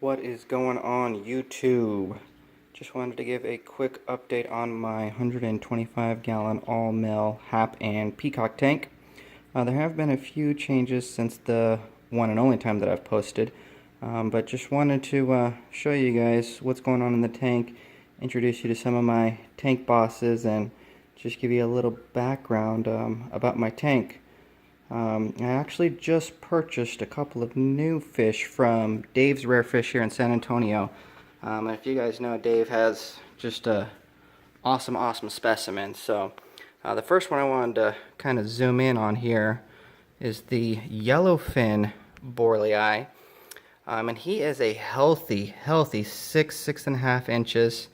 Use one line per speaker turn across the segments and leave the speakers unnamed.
What is going on YouTube? Just wanted to give a quick update on my 125 gallon all male Hap and Peacock tank. There have been a few changes since the one and only time that I've posted, but just wanted to show you guys what's going on in the tank, introduce you to some of my tank bosses, and just give you a little background about my tank. I actually just purchased a couple of new fish from Dave's Rare Fish here in San Antonio. And if you guys know, Dave has just a awesome specimen. So the first one I wanted to kind of zoom in on here is the yellowfin borlei. And he is a healthy 6.5 inches.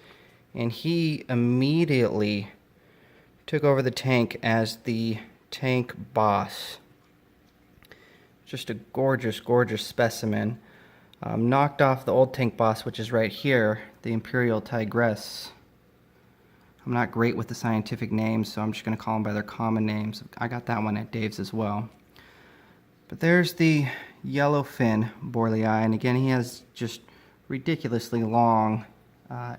And he immediately took over the tank as the tank boss. Just a gorgeous specimen. Knocked off the old tank boss, which is right here, the Imperial Tigress. I'm not great with the scientific names, so I'm just going to call them by their common names. I got that one at Dave's as well. But there's the yellowfin borlei, and again, he has just ridiculously long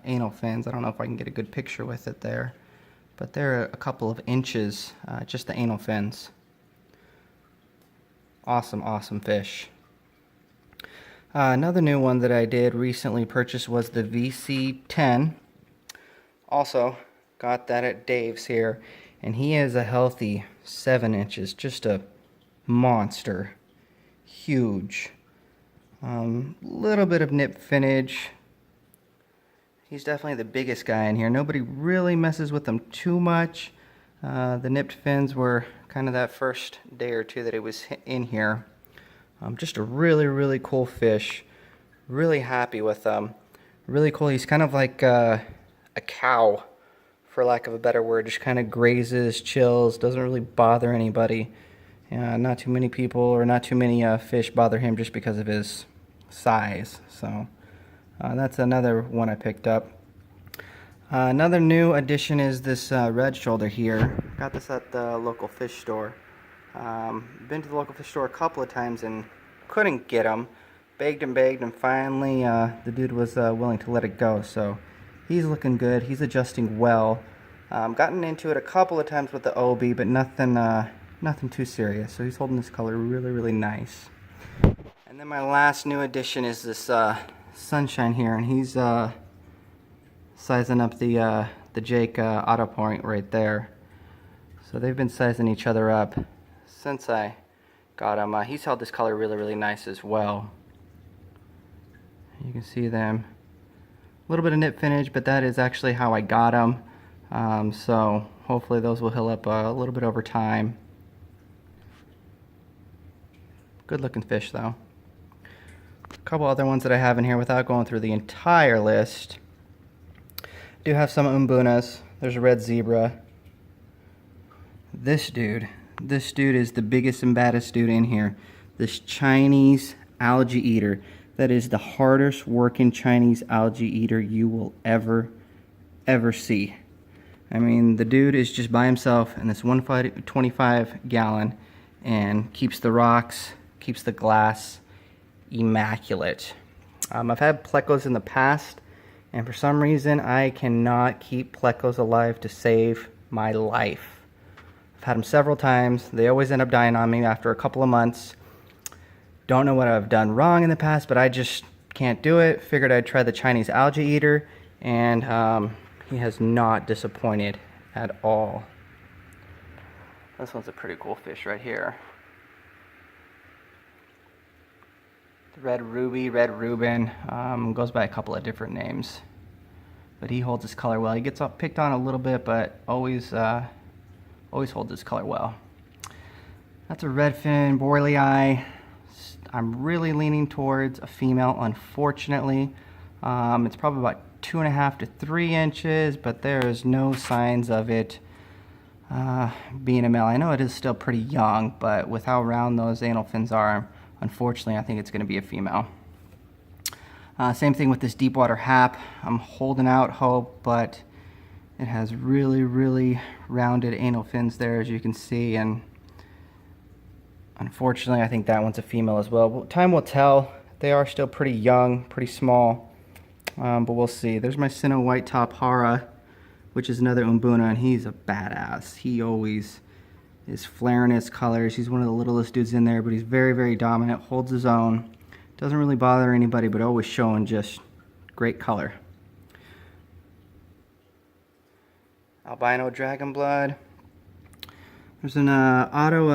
anal fins. I don't know if I can get a good picture with it there, but they're a couple of inches, just the anal fins. Awesome fish. Another new one that I did recently purchase was the VC10. Also got that at Dave's here, and he is a healthy 7 inches, just a monster, huge. Little bit of nip finnage. He's definitely the biggest guy in here. Nobody really messes with him too much. The nipped fins were kind of that first day or two that it was in here. Just a really cool fish. Really happy with him. Really cool. He's kind of like a cow, for lack of a better word. Just kind of grazes, chills, doesn't really bother anybody. Not too many people or not too many fish bother him just because of his size. So that's another one I picked up. Another new addition is this red shoulder here. Got this at the local fish store. Been to the local fish store a couple of times and couldn't get him. Begged and finally the dude was willing to let it go. So he's looking good. He's adjusting well. Gotten into it a couple of times with the OB, but nothing too serious. So he's holding this color really nice. And then my last new addition is this Sunshine here, and he's sizing up the Jake Auto Point right there. So they've been sizing each other up since I got him. He's held this color really nice as well. You can see them. A little bit of nip finnage, but that is actually how I got them. So hopefully those will heal up a little bit over time. Good looking fish though. A couple other ones that I have in here without going through the entire list. Do have some umbunas. There's a red zebra. This dude is the biggest and baddest dude in here. This Chinese algae eater. That is the hardest working Chinese algae eater you will ever see. I mean, the dude is just by himself in this 125 gallon and keeps the rocks, keeps the glass immaculate. I've had plecos in the past, and for some reason I cannot keep plecos alive to save my life. I've had them several times. They always end up dying on me after a couple of months. Don't know what I've done wrong in the past, but I just can't do it. Figured I'd try the Chinese algae eater, and he has not disappointed at all. This one's a pretty cool fish right here. Red Ruby, Red Reuben, goes by a couple of different names, but he holds his color well. He gets picked on a little bit, but always holds his color well. That's a redfin borlei. I'm really leaning towards a female, unfortunately. It's probably about 2.5 to 3 inches, but there is no signs of it being a male. I know it is still pretty young, but with how round those anal fins are, unfortunately, I think it's going to be a female. Same thing with this deepwater Hap. I'm holding out hope, but it has really rounded anal fins there, as you can see, and unfortunately, I think that one's a female as well. Time will tell. They are still pretty young, pretty small, but we'll see. There's my Sinnoh White Top Hara, which is another Umbuna, and he's a badass. He always is flaring his colors. He's one of the littlest dudes in there, but he's very, very dominant, holds his own, doesn't really bother anybody, but always showing just great color. Albino Dragon Blood. There's an auto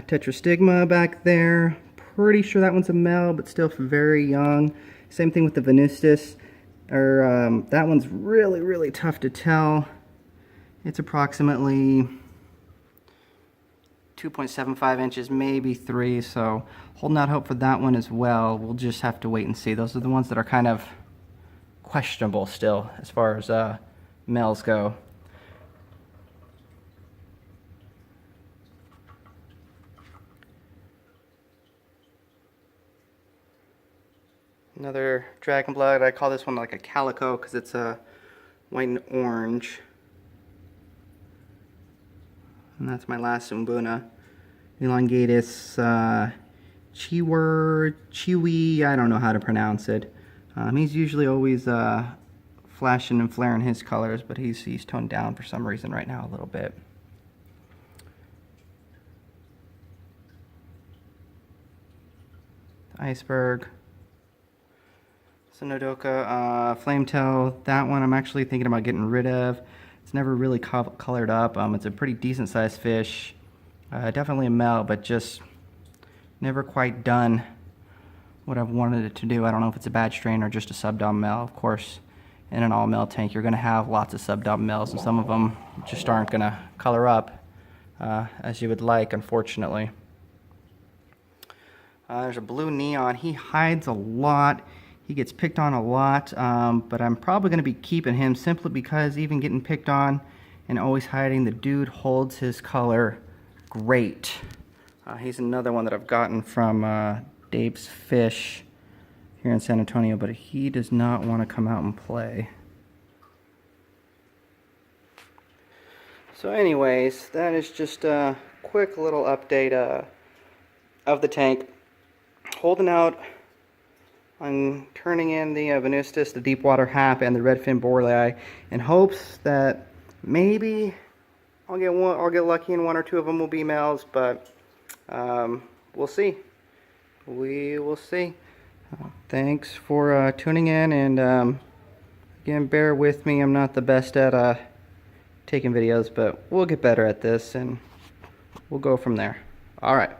tetrastigma back there. Pretty sure that one's a male, but still very young. Same thing with the Venustus. That one's really, really tough to tell. It's approximately 2.75 inches, maybe 3, so holding out hope for that one as well. We'll just have to wait and see. Those are the ones that are kind of questionable still as far as males go. Another Dragon Blood. I call this one like a calico because it's a white and orange. And that's my last Umbuna. Elongatus Chiwi, I don't know how to pronounce it. He's usually always flashing and flaring his colors, but he's toned down for some reason right now a little bit. Iceberg. Nodoka Flametail, that one I'm actually thinking about getting rid of. It's never really colored up. It's a pretty decent sized fish. Definitely a male, but just never quite done what I've wanted it to do. I don't know if it's a bad strain or just a subdom male. Of course, in an all male tank, you're going to have lots of subdom males, and some of them just aren't going to color up as you would like, unfortunately. There's a blue neon. He hides a lot. He gets picked on a lot, but I'm probably going to be keeping him simply because even getting picked on and always hiding, the dude holds his color great. He's another one that I've gotten from Dave's Fish here in San Antonio, but he does not want to come out and play. So anyways, that is just a quick little update of the tank. Holding out on turning in the Venustus, the Deepwater Hap, and the Redfin Borlei in hopes that maybe I'll get lucky and one or two of them will be males, but we'll see. We will see. Thanks for tuning in, and again, bear with me. I'm not the best at taking videos, but we'll get better at this, and we'll go from there. All right.